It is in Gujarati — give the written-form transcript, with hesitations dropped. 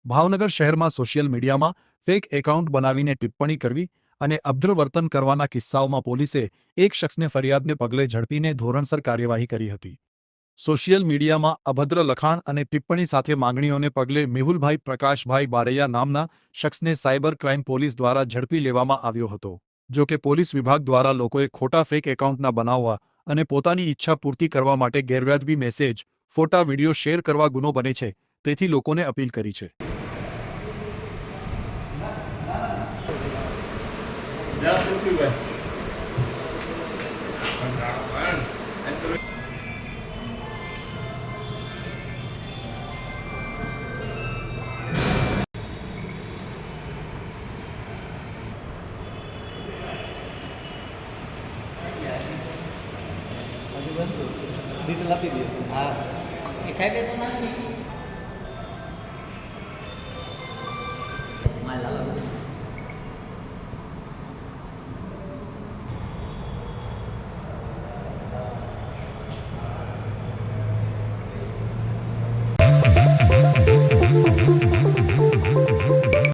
ભાવનગર શહેરમાં સોશિયલ મીડિયામાં ફેક એકાઉન્ટ બનાવીને ટિપ્પણી કરવી અને અભદ્ર વર્તન કરવાના કિસ્સાઓમાં પોલીસે એક શખ્સને ફરિયાદને પગલે ઝડપીને ધોરણસર કાર્યવાહી કરી હતી। સોશિયલ મીડિયામાં અભદ્ર લખાણ અને ટિપ્પણી સાથે માંગણીઓને પગલે મેહુલભાઈ પ્રકાશભાઈ બારૈયા નામના શખ્સને સાયબર ક્રાઇમ પોલીસ દ્વારા ઝડપી લેવામાં આવ્યો હતો। જો કે પોલીસ વિભાગ દ્વારા લોકોએ ખોટા ફેક એકાઉન્ટના બનાવવા અને પોતાની ઈચ્છા પૂર્તિ કરવા માટે ગેરવ્યાજબી મેસેજ, ફોટા, વિડીયો શેર કરવા ગુનો બને છે, તેથી લોકોને અપીલ કરી છે। ડિટેલ આપી દઈએ તો હા એ સાહેબે તો નાખી